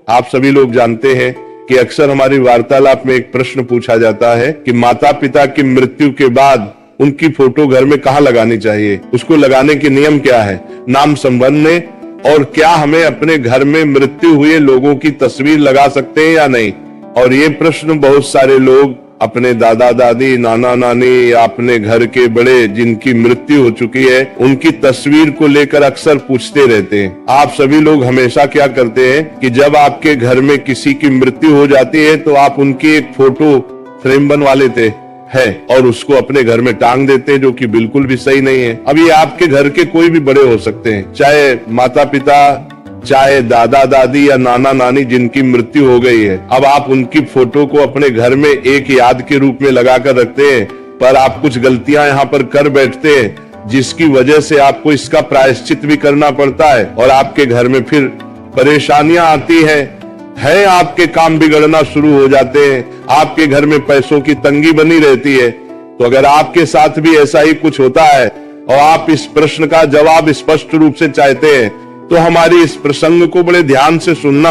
आप सभी लोग जानते हैं कि अक्सर हमारी वार्तालाप में एक प्रश्न पूछा जाता है कि माता पिता की मृत्यु के बाद उनकी फोटो घर में कहाँ लगानी चाहिए, उसको लगाने के नियम क्या है, नाम संबंध में, और क्या हमें अपने घर में मृत्यु हुए लोगों की तस्वीर लगा सकते हैं या नहीं। और ये प्रश्न बहुत सारे लोग अपने दादा दादी, नाना नानी या अपने घर के बड़े जिनकी मृत्यु हो चुकी है उनकी तस्वीर को लेकर अक्सर पूछते रहते हैं। आप सभी लोग हमेशा क्या करते हैं कि जब आपके घर में किसी की मृत्यु हो जाती है तो आप उनकी एक फोटो फ्रेम बनवा लेते है और उसको अपने घर में टांग देते हैं, जो कि बिल्कुल भी सही नहीं है। अब ये आपके घर के कोई भी बड़े हो सकते हैं, चाहे माता पिता, चाहे दादा दादी या नाना नानी जिनकी मृत्यु हो गई है। अब आप उनकी फोटो को अपने घर में एक याद के रूप में लगाकर रखते हैं, पर आप कुछ गलतियां यहाँ पर कर बैठते हैं जिसकी वजह से आपको इसका प्रायश्चित भी करना पड़ता है और आपके घर में फिर परेशानियां आती है आपके काम बिगड़ना शुरू हो जाते हैं, आपके घर में पैसों की तंगी बनी रहती है। तो अगर आपके साथ भी ऐसा ही कुछ होता है और आप इस प्रश्न का जवाब स्पष्ट रूप से चाहते हैं तो हमारी इस प्रसंग को बड़े ध्यान से सुनना।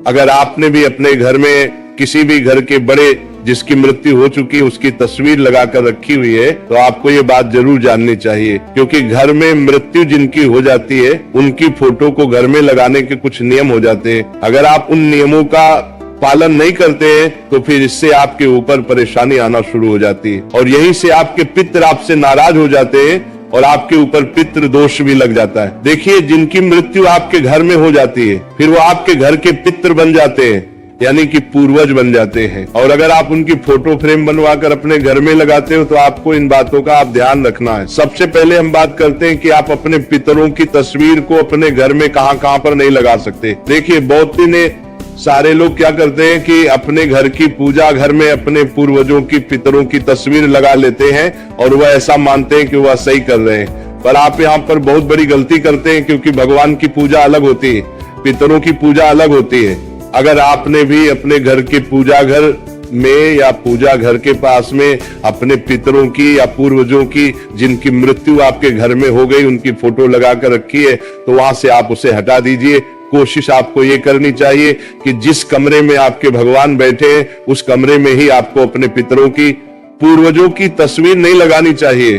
अगर आपने भी अपने घर में किसी भी घर के बड़े जिसकी मृत्यु हो चुकी है उसकी तस्वीर लगाकर रखी हुई है तो आपको ये बात जरूर जाननी चाहिए, क्योंकि घर में मृत्यु जिनकी हो जाती है उनकी फोटो को घर में लगाने के कुछ नियम हो जाते हैं। अगर आप उन नियमों का पालन नहीं करते हैं तो फिर इससे आपके ऊपर परेशानी आना शुरू हो जाती है और यहीं से आपके पितर आपसे नाराज हो जाते हैं और आपके ऊपर पितृ दोष भी लग जाता है। देखिए, जिनकी मृत्यु आपके घर में हो जाती है फिर वो आपके घर के पितृ बन जाते हैं, यानी कि पूर्वज बन जाते हैं। और अगर आप उनकी फोटो फ्रेम बनवाकर अपने घर में लगाते हो तो आपको इन बातों का आप ध्यान रखना है। सबसे पहले हम बात करते हैं कि आप अपने पितरों की तस्वीर को अपने घर में कहां पर नहीं लगा सकते। देखिए, बहुत ही सारे लोग क्या करते हैं कि अपने घर की पूजा घर में अपने पूर्वजों की, पितरों की तस्वीर लगा लेते हैं और वह ऐसा मानते हैं कि वह सही कर रहे हैं, पर आप यहाँ पर बहुत बड़ी गलती करते हैं, क्योंकि भगवान की पूजा अलग होती है, पितरों की पूजा अलग होती है। अगर आपने भी अपने घर के पूजा घर में या पूजा घर के पास में अपने पितरों की या पूर्वजों की जिनकी मृत्यु आपके घर में हो गई उनकी फोटो लगा कर रखी है तो वहां से आप उसे हटा दीजिए। कोशिश आपको ये करनी चाहिए कि जिस कमरे में आपके भगवान बैठे हैं उस कमरे में ही आपको अपने पितरों की, पूर्वजों की तस्वीर नहीं लगानी चाहिए।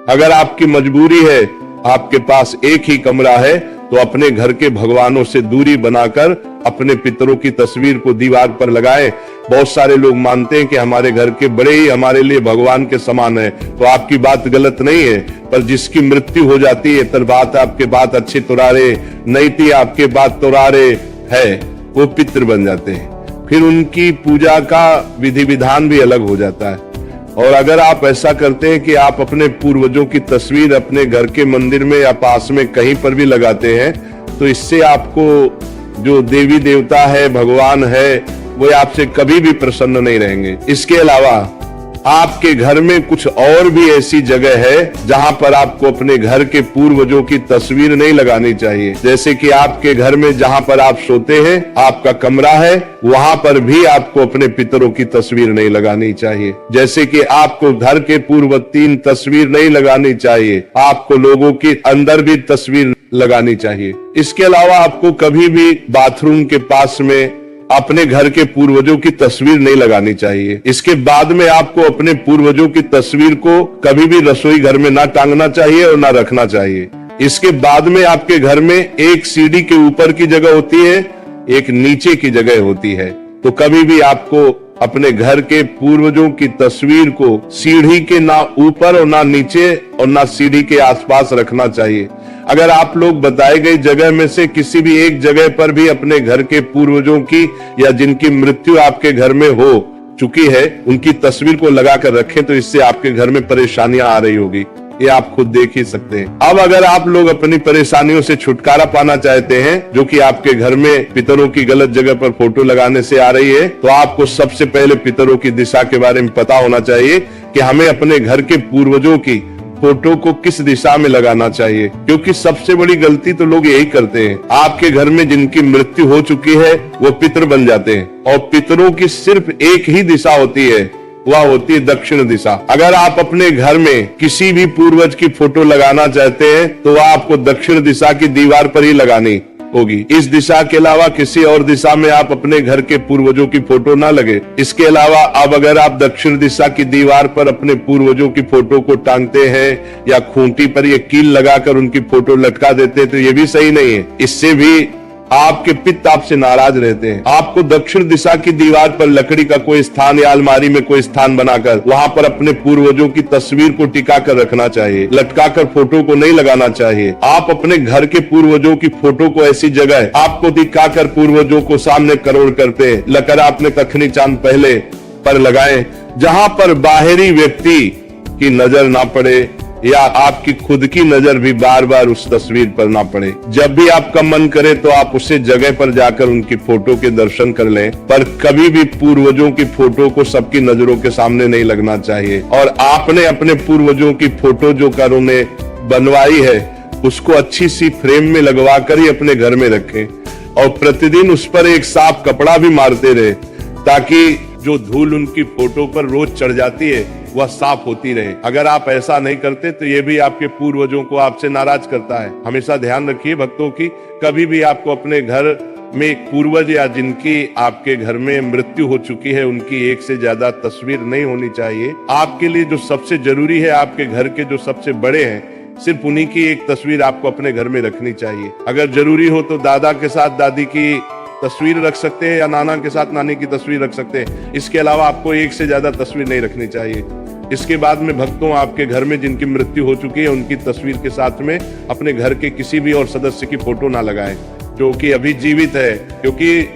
अगर आपकी मजबूरी है, आपके पास एक ही कमरा है, तो अपने घर के भगवानों से दूरी बनाकर अपने पितरों की तस्वीर को दीवार पर लगाएं। बहुत सारे लोग मानते हैं कि हमारे घर के बड़े ही हमारे लिए भगवान के समान है, तो आपकी बात गलत नहीं है, पर जिसकी मृत्यु हो जाती है तर बात आपके बात अच्छे तुरारे नहीं थी, आपके बात तुरारे है, वो पितृ बन जाते हैं। फिर उनकी पूजा का विधि विधान भी अलग हो जाता है। और अगर आप ऐसा करते हैं कि आप अपने पूर्वजों की तस्वीर अपने घर के मंदिर में या पास में कहीं पर भी लगाते हैं तो इससे आपको जो देवी देवता है, भगवान है, वो आपसे कभी भी प्रसन्न नहीं रहेंगे। इसके अलावा आपके घर में कुछ और भी ऐसी जगह है जहां पर आपको अपने घर के पूर्वजों की तस्वीर नहीं लगानी चाहिए। जैसे कि आपके घर में जहां पर आप सोते हैं, आपका कमरा है, वहां पर भी आपको अपने पितरों की तस्वीर नहीं लगानी चाहिए। जैसे कि आपको घर के पूर्व 3 तस्वीर नहीं लगानी चाहिए, आपको लोगों की अंदर भी तस्वीर लगानी चाहिए। इसके अलावा आपको कभी भी बाथरूम के पास में अपने घर के पूर्वजों की तस्वीर नहीं लगानी चाहिए। इसके बाद में आपको अपने पूर्वजों की तस्वीर को कभी भी रसोई घर में ना टांगना चाहिए और ना रखना चाहिए। इसके बाद में आपके घर में एक सीढ़ी के ऊपर की जगह होती है, एक नीचे की जगह होती है, तो कभी भी आपको अपने घर के पूर्वजों की तस्वीर को सीढ़ी के ना ऊपर और ना नीचे और ना सीढ़ी के आसपास रखना चाहिए। अगर आप लोग बताई गई जगह में से किसी भी एक जगह पर भी अपने घर के पूर्वजों की या जिनकी मृत्यु आपके घर में हो चुकी है उनकी तस्वीर को लगाकर रखें तो इससे आपके घर में परेशानियां आ रही होगी, ये आप खुद देख ही सकते हैं। अब अगर आप लोग अपनी परेशानियों से छुटकारा पाना चाहते हैं, जो कि आपके घर में पितरों की गलत जगह पर फोटो लगाने से आ रही है, तो आपको सबसे पहले पितरों की दिशा के बारे में पता होना चाहिए कि हमें अपने घर के पूर्वजों की फोटो को किस दिशा में लगाना चाहिए। क्योंकि सबसे बड़ी गलती तो लोग यही करते हैं, आपके घर में जिनकी मृत्यु हो चुकी है वो पितृ बन जाते हैं और पितरों की सिर्फ एक ही दिशा होती है, वह होती है दक्षिण दिशा। अगर आप अपने घर में किसी भी पूर्वज की फोटो लगाना चाहते हैं तो वह आपको दक्षिण दिशा की दीवार पर ही लगानी, होगी। इस दिशा के अलावा किसी और दिशा में आप अपने घर के पूर्वजों की फोटो ना लगे। इसके अलावा अब अगर आप दक्षिण दिशा की दीवार पर अपने पूर्वजों की फोटो को टांगते हैं या खूंटी पर ये कील लगाकर उनकी फोटो लटका देते हैं तो ये भी सही नहीं है। इससे भी आपके पिता आपसे नाराज रहते हैं। आपको दक्षिण दिशा की दीवार पर लकड़ी का कोई स्थान या अलमारी में कोई स्थान बनाकर वहां पर अपने पूर्वजों की तस्वीर को टिका कर रखना चाहिए, लटकाकर फोटो को नहीं लगाना चाहिए। आप अपने घर के पूर्वजों की फोटो को ऐसी जगह आपको दिखाकर पूर्वजों को सामने करोड़ करते लकर आपने कखनी चांद पहले पर लगाए, जहां पर बाहरी व्यक्ति की नजर ना पड़े या आपकी खुद की नजर भी बार बार उस तस्वीर पर ना पड़े। जब भी आपका मन करे तो आप उसे जगह पर जाकर उनकी फोटो के दर्शन कर लें, पर कभी भी पूर्वजों की फोटो को सबकी नजरों के सामने नहीं लगना चाहिए। और आपने अपने पूर्वजों की फोटो जो कर उन्हें बनवाई है उसको अच्छी सी फ्रेम में लगवा कर ही अपने घर में रखें और प्रतिदिन उस पर एक साफ कपड़ा भी मारते रहे, ताकि जो धूल उनकी फोटो पर रोज चढ़ जाती है वह साफ होती रहे। अगर आप ऐसा नहीं करते तो ये भी आपके पूर्वजों को आपसे नाराज करता है। हमेशा ध्यान रखिए भक्तों की, कभी भी आपको अपने घर में एक पूर्वज या जिनकी आपके घर में मृत्यु हो चुकी है उनकी एक से ज्यादा तस्वीर नहीं होनी चाहिए। आपके लिए जो सबसे जरूरी है, आपके घर के जो सबसे बड़े हैं, सिर्फ उन्हीं की एक तस्वीर आपको अपने घर में रखनी चाहिए। अगर जरूरी हो तो दादा के साथ दादी की तस्वीर रख सकते हैं या नाना के साथ नानी की तस्वीर रख सकते हैं। इसके अलावा आपको एक से ज्यादा तस्वीर नहीं रखनी चाहिए। इसके बाद में भक्तों, आपके घर में जिनकी मृत्यु हो चुकी है उनकी तस्वीर के साथ में अपने घर के किसी भी और सदस्य की फोटो ना लगाएं जो कि अभी जीवित है, क्योंकि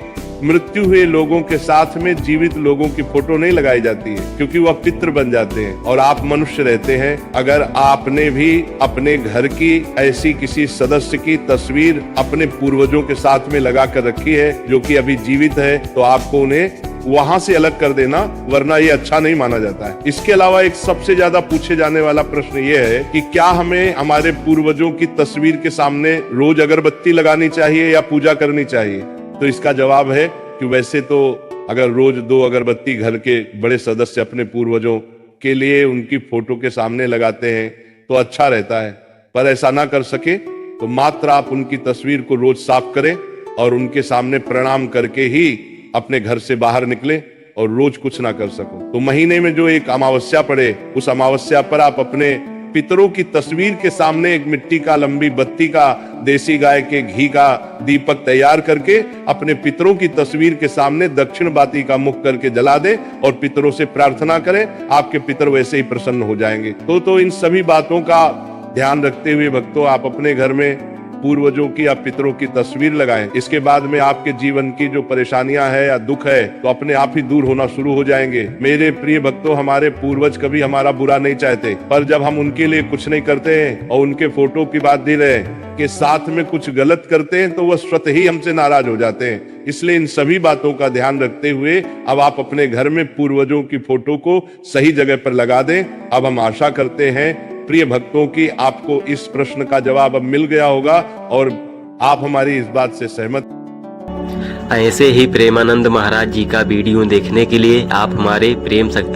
मृत्यु हुए लोगों के साथ में जीवित लोगों की फोटो नहीं लगाई जाती है, क्योंकि वह पितृ बन जाते हैं और आप मनुष्य रहते हैं। अगर आपने भी अपने घर की ऐसी किसी सदस्य की तस्वीर अपने पूर्वजों के साथ में लगा कर रखी है जो कि अभी जीवित है, तो आपको उन्हें वहां से अलग कर देना, वरना ये अच्छा नहीं माना जाता है। इसके अलावा एक सबसे ज्यादा पूछे जाने वाला प्रश्न ये है कि क्या हमें हमारे पूर्वजों की तस्वीर के सामने रोज अगरबत्ती लगानी चाहिए या पूजा करनी चाहिए? तो इसका जवाब है कि वैसे तो अगर रोज 2 अगरबत्ती घर के बड़े सदस्य अपने पूर्वजों के लिए उनकी फोटो के सामने लगाते हैं तो अच्छा रहता है, पर ऐसा ना कर सके तो मात्र आप उनकी तस्वीर को रोज साफ करें और उनके सामने प्रणाम करके ही अपने घर से बाहर निकले और रोज कुछ ना कर सको तो महीने में जो एक अमावस्या पड़े उस अमावस्या पर आप अपने पितरों की तस्वीर के सामने एक मिट्टी का लंबी बत्ती का देसी गाय के घी का दीपक तैयार करके अपने पितरों की तस्वीर के सामने दक्षिण बाती का मुख करके जला दें और पितरों से प्रार्थना करें। आपके पितर वैसे ही प्रसन्न हो जाएंगे। तो इन सभी बातों का ध्यान रखते हुए भक्तों, आप अपने घर में पूर्वजों की या पितरों की तस्वीर लगाएं। इसके बाद में आपके जीवन की जो परेशानियां है या दुख है तो अपने आप ही दूर होना शुरू हो जाएंगे। मेरे प्रिय भक्तों, हमारे पूर्वज कभी हमारा बुरा नहीं चाहते, पर जब हम उनके लिए कुछ नहीं करते हैं और उनके फोटो की बात दे रहे हैं के साथ में कुछ गलत करते हैं तो वह स्वतः ही हमसे नाराज हो जाते हैं। इसलिए इन सभी बातों का ध्यान रखते हुए अब आप अपने घर में पूर्वजों की फोटो को सही जगह पर लगा दें। अब हम आशा करते हैं प्रिय भक्तों की आपको इस प्रश्न का जवाब अब मिल गया होगा और आप हमारी इस बात से सहमत। ऐसे ही प्रेमानंद महाराज जी का वीडियो देखने के लिए आप हमारे प्रेम शक्ति